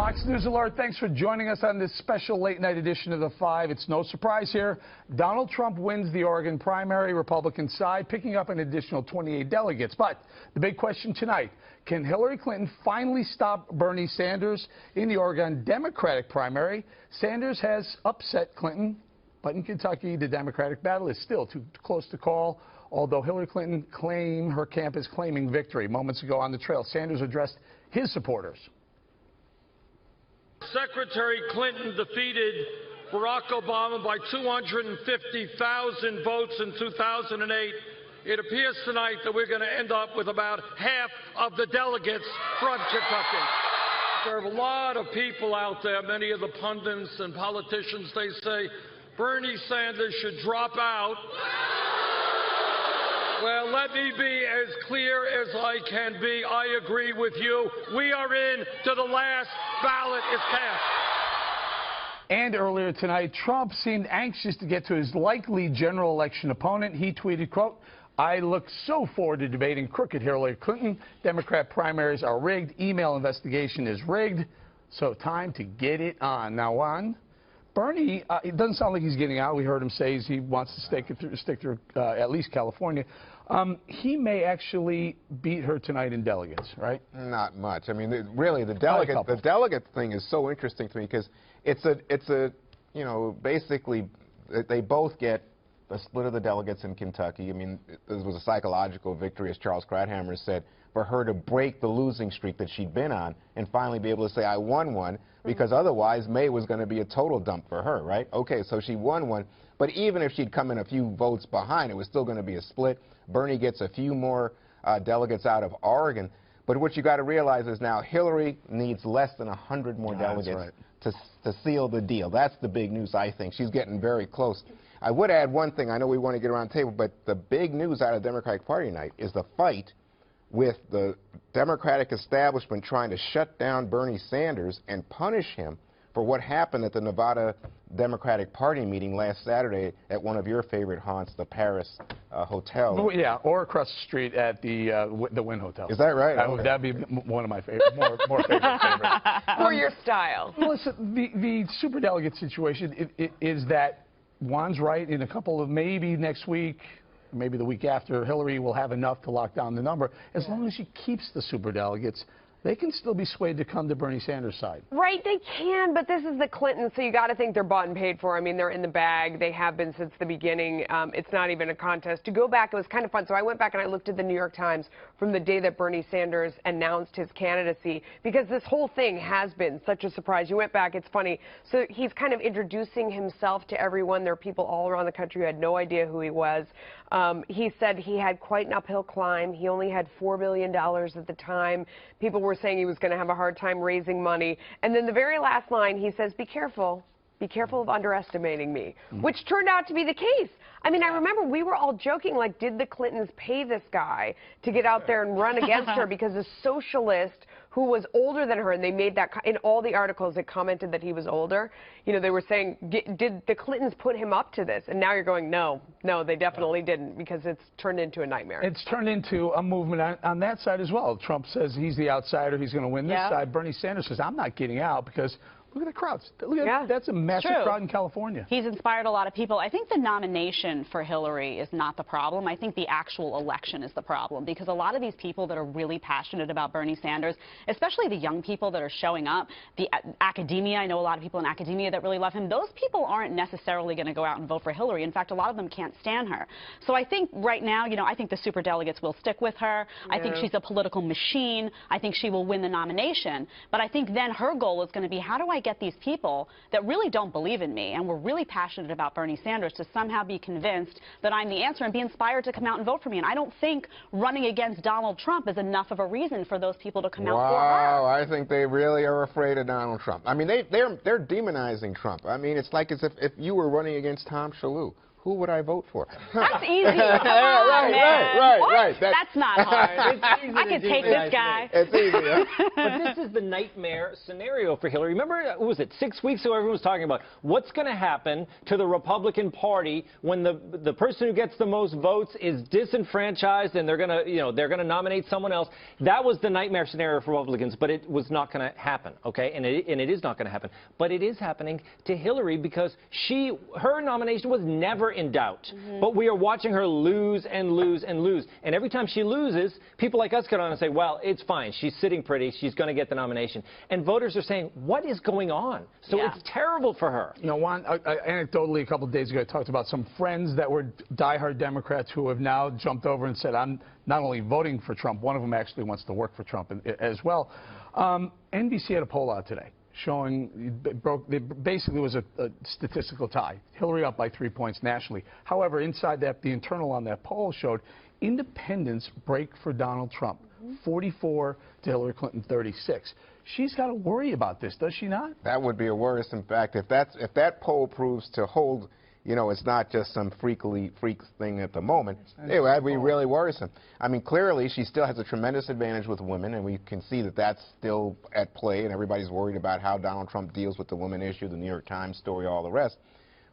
Fox News Alert, thanks for joining us on this special late-night edition of The Five. It's no surprise here. Donald Trump wins the Oregon primary, Republican side, picking up an additional 28 delegates. But the big question tonight, can Hillary Clinton finally stop Bernie Sanders in the Oregon Democratic primary? Sanders has upset Clinton, but in Kentucky, the Democratic battle is still too close to call, although Hillary Clinton her camp is claiming victory. Moments ago on the trail, Sanders addressed his supporters. Secretary Clinton defeated Barack Obama by 250,000 votes in 2008. It appears tonight that we're going to end up with about half of the delegates from Kentucky. There are a lot of people out there, many of the pundits and politicians, they say Bernie Sanders should drop out. Well, let me be as clear as I can be. I agree with you. We are in to the last ballot is cast. And earlier tonight, Trump seemed anxious to get to his likely general election opponent. He tweeted, quote, "I look so forward to debating crooked Hillary Clinton. Democrat primaries are rigged. Email investigation is rigged. So time to get it on." Now, on Bernie, it doesn't sound like he's getting out. We heard him say he wants to stick through at least California. He may actually beat her tonight in delegates, right? Not much. I mean, really, the delegate thing is so interesting to me because it's a you know, basically they both get a split of the delegates in Kentucky. I mean, this was a psychological victory, as Charles Krauthammer said, for her to break the losing streak that she'd been on and finally be able to say, I won one, because otherwise May was going to be a total dump for her, right? Okay, so she won one, but even if she'd come in a few votes behind, it was still going to be a split. Bernie gets a few more delegates out of Oregon, but what you got to realize is now Hillary needs less than 100 more delegates to seal the deal. That's the big news, I think. She's getting very close. I would add one thing. I know we want to get around the table, but the big news out of the Democratic Party tonight is the fight with the Democratic establishment trying to shut down Bernie Sanders and punish him for what happened at the Nevada Democratic Party meeting last Saturday at one of your favorite haunts, the Paris Hotel. Oh, yeah, or across the street at the Wynn Hotel. Is that right? That'd be one of my favorite, more favorite favorites. For your style. Listen, the superdelegate situation is that Juan's right. In a couple of, maybe next week, maybe the week after, Hillary will have enough to lock down the number. As long as she keeps the superdelegates, they can still be swayed to come to Bernie Sanders' side. Right, they can, but this is the Clintons, so you got to think they're bought and paid for. I mean, they're in the bag. They have been since the beginning. It's not even a contest. To go back, it was kind of fun. So I went back and I looked at the New York Times from the day that Bernie Sanders announced his candidacy, because this whole thing has been such a surprise. You went back, it's funny. So he's kind of introducing himself to everyone. There are people all around the country who had no idea who he was. He said he had quite an uphill climb. He only had $4 billion at the time. People were saying he was going to have a hard time raising money. And then the very last line, he says, be careful of underestimating me, which turned out to be the case. I mean, I remember we were all joking, like, did the Clintons pay this guy to get out there and run against her because a socialist who was older than her, and they made that, in all the articles that commented that he was older, you know, they were saying, did the Clintons put him up to this? And now you're going, no, they definitely didn't, because it's turned into a nightmare. It's turned into a movement on that side as well. Trump says he's the outsider, he's going to win this side. Bernie Sanders says, I'm not getting out, because look at the crowds. Look at that's a massive crowd in California. He's inspired a lot of people. I think the nomination for Hillary is not the problem. I think the actual election is the problem, because a lot of these people that are really passionate about Bernie Sanders, especially the young people that are showing up, the academia, I know a lot of people in academia that really love him, those people aren't necessarily going to go out and vote for Hillary. In fact, a lot of them can't stand her. So I think right now, you know, I think the superdelegates will stick with her. I think she's a political machine. I think she will win the nomination. But I think then her goal is going to be, how do I get these people that really don't believe in me and were really passionate about Bernie Sanders to somehow be convinced that I'm the answer and be inspired to come out and vote for me? And I don't think running against Donald Trump is enough of a reason for those people to come out for her. Wow, I think they really are afraid of Donald Trump. I mean, they're demonizing Trump. I mean, it's like as if you were running against Tom Shalhoub, who would I vote for? That's easy. Come on, man. Right. That's not hard. It's easy I to could do take that, this guy. It's easy. Huh? But this is the nightmare scenario for Hillary. Remember, what was it, 6 weeks ago, everyone was talking about what's going to happen to the Republican Party when the person who gets the most votes is disenfranchised and they're going to nominate someone else. That was the nightmare scenario for Republicans, but it was not going to happen, okay? And it is not going to happen. But it is happening to Hillary because her nomination was never in doubt. But we are watching her lose and lose and lose. And every time she loses, people like us get on and say, well, it's fine. She's sitting pretty. She's going to get the nomination. And voters are saying, what is going on? So it's terrible for her. You know, Juan, anecdotally, a couple of days ago, I talked about some friends that were diehard Democrats who have now jumped over and said, I'm not only voting for Trump, one of them actually wants to work for Trump as well. NBC had a poll out today showing basically was a statistical tie. Hillary up by 3 points nationally. However, inside that, the internal on that poll showed independents break for Donald Trump. 44 to Hillary Clinton, 36. She's got to worry about this, does she not? That would be a worrisome fact. If that poll proves to hold, you know, it's not just some freak thing at the moment, it would be really worrisome. I mean, clearly, she still has a tremendous advantage with women, and we can see that that's still at play, and everybody's worried about how Donald Trump deals with the women issue, the New York Times story, all the rest.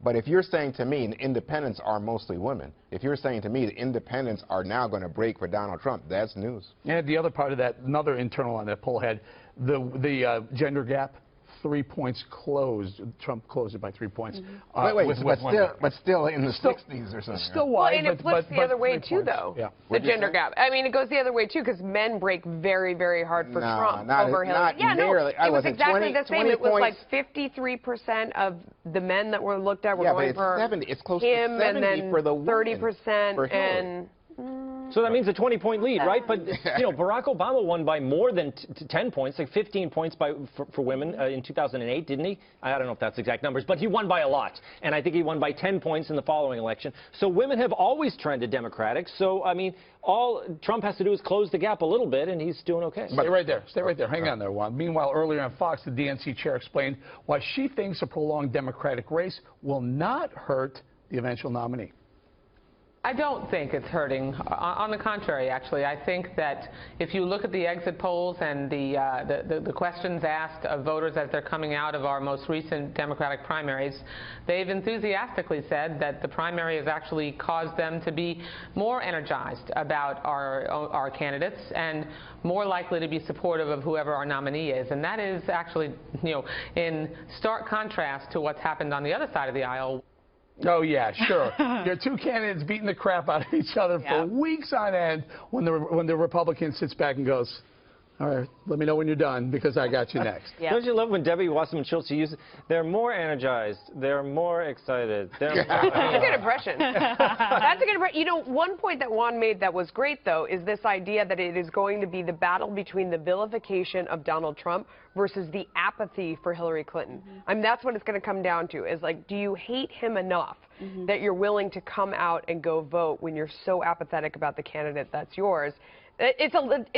But if you're saying to me, independents are mostly women, if you're saying to me that independents are now going to break for Donald Trump, that's news. And the other part of that, another internal on that poll had the gender gap. 3 points closed. Trump closed it by 3 points. But still in the 60s or something. Still wide. And it flips the other way, too, though. Yeah. The gender gap. I mean, it goes the other way, too, because men break very, very hard for Trump over Hillary. Yeah, nearly. It was exactly the same. It was like 53% of the men that were looked at were going for 70. It's close him, to 70 and then for the women, 30% for Hillary. and... So that means a 20-point lead, right? But, you know, Barack Obama won by more than 10 points, like 15 points for women in 2008, didn't he? I don't know if that's exact numbers, but he won by a lot. And I think he won by 10 points in the following election. So women have always trended Democratic. So, I mean, all Trump has to do is close the gap a little bit, and he's doing okay. Stay right there. Stay right there. Hang on there, Juan. Meanwhile, earlier on Fox, the DNC chair explained why she thinks a prolonged Democratic race will not hurt the eventual nominee. I don't think it's hurting. On the contrary, actually, I think that if you look at the exit polls and the questions asked of voters as they're coming out of our most recent Democratic primaries, they've enthusiastically said that the primary has actually caused them to be more energized about our candidates and more likely to be supportive of whoever our nominee is. And that is actually, you know, in stark contrast to what's happened on the other side of the aisle. Oh, yeah, sure. Your two candidates beating the crap out of each other for weeks on end when the Republican sits back and goes, all right, let me know when you're done because I got you next. Don't you love when Debbie Wasserman Schultz uses, they're more energized, they're more excited. That's a good impression. That's a good impression. You know, one point that Juan made that was great, though, is this idea that it is going to be the battle between the vilification of Donald Trump versus the apathy for Hillary Clinton. I mean, that's what it's going to come down to, is like, do you hate him enough that you're willing to come out and go vote when you're so apathetic about the candidate that's yours? It's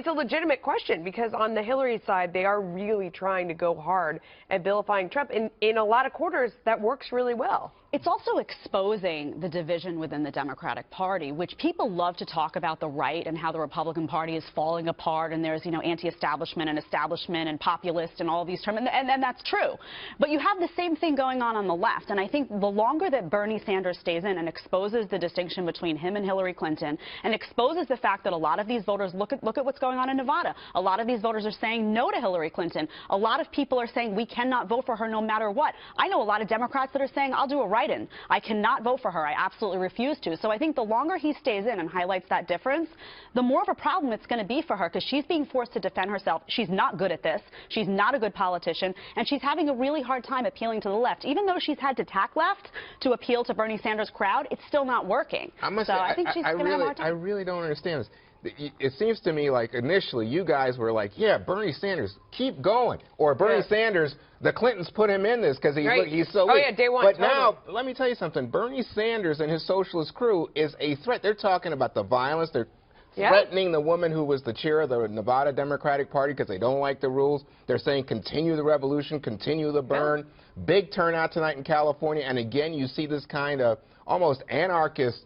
a legitimate question because on the Hillary side, they are really trying to go hard at vilifying Trump. In a lot of quarters, that works really well. It's also exposing the division within the Democratic Party, which people love to talk about the right and how the Republican Party is falling apart and there's, you know, anti-establishment and establishment and populist and all these terms, and that's true. But you have the same thing going on the left, and I think the longer that Bernie Sanders stays in and exposes the distinction between him and Hillary Clinton and exposes the fact that a lot of these voters look at what's going on in Nevada. A lot of these voters are saying no to Hillary Clinton. A lot of people are saying we cannot vote for her no matter what. I know a lot of Democrats that are saying I'll do a write-in. I cannot vote for her. I absolutely refuse to. So I think the longer he stays in and highlights that difference, the more of a problem it's going to be for her because she's being forced to defend herself. She's not good at this. She's not a good politician, and she's having a really hard time appealing to the left. Even though she's had to tack left to appeal to Bernie Sanders' crowd, it's still not working. I think she's going to have a hard time. I really don't understand this. It seems to me like initially you guys were like, yeah, Bernie Sanders, keep going. Or Bernie Sanders, the Clintons put him in this because he's so weak. Oh, yeah, day one. But now, let me tell you something. Bernie Sanders and his socialist crew is a threat. They're talking about the violence. They're threatening the woman who was the chair of the Nevada Democratic Party because they don't like the rules. They're saying continue the revolution, continue the burn. Big turnout tonight in California. And again, you see this kind of almost anarchist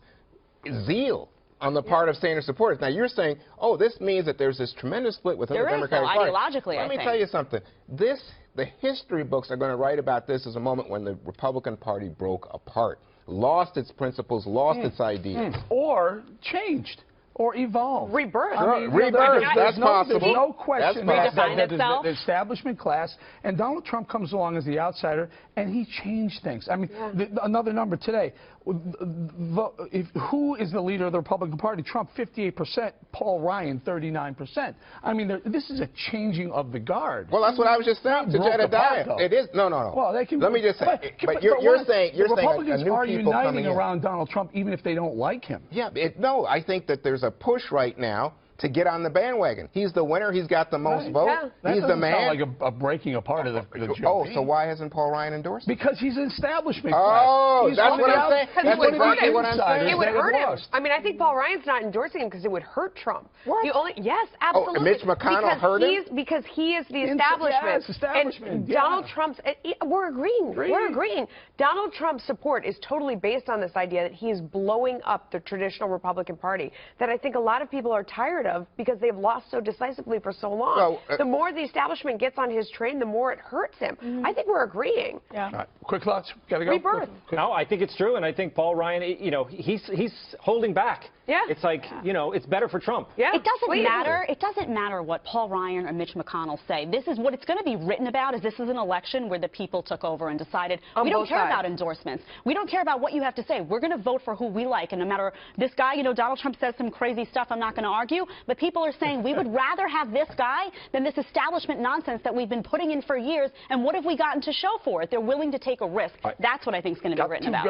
zeal on the part of Sanders supporters. Now, you're saying, oh, this means that there's this tremendous split within the Democratic Party. Ideologically, Let me tell you something. The history books are going to write about this as a moment when the Republican Party broke apart, lost its principles, lost its ideas. Or changed. Or evolve. Rebirth. I mean, rebirth, that's possible. There's no question That's that the establishment class, and Donald Trump comes along as the outsider, and he changed things. I mean, another number today. Who is the leader of the Republican Party? Trump, 58%. Paul Ryan, 39%. I mean, this is a changing of the guard. Well, that's what I was just saying to Jedediah. It is. No. Well, they can. Let me just say. But you're saying Republicans new are people uniting around Donald Trump, even if they don't like him. Yeah. No, I think that there's a push right now to get on the bandwagon. He's the winner. He's got the most votes. Yeah. He's the man. Sound like a breaking apart of the GOP. Oh, so why hasn't Paul Ryan endorsed him? Because he's an establishment class. That's what I'm saying. That's exactly what I'm saying. It would hurt him. I mean, I think Paul Ryan's not endorsing him because it would hurt Trump. What? Yes, absolutely. Oh, Mitch McConnell hurt him? Because he is the establishment. Yes, establishment. And Donald Trump's, we're agreeing. We're agreeing. Donald Trump's support is totally based on this idea that he is blowing up the traditional Republican Party that I think a lot of people are tired of because they've lost so decisively for so long. The more the establishment gets on his train, the more it hurts him. I think we're agreeing. Yeah. All right. Quick thoughts. Got to go. Rebirth. No, I think it's true, and I think Paul Ryan, he's holding back. Yeah. It's like, it's better for Trump. Yeah. It doesn't matter. It doesn't matter what Paul Ryan or Mitch McConnell say. This is what it's going to be written about. Is this is an election where the people took over and decided we don't care about endorsements. We don't care about what you have to say. We're going to vote for who we like, and no matter this guy, Donald Trump says some crazy stuff. I'm not going to argue, but people are saying we would rather have this guy than this establishment nonsense that we've been putting in for years. And what have we gotten to show for it? They're willing to take a risk. That's what I think is going to be written about.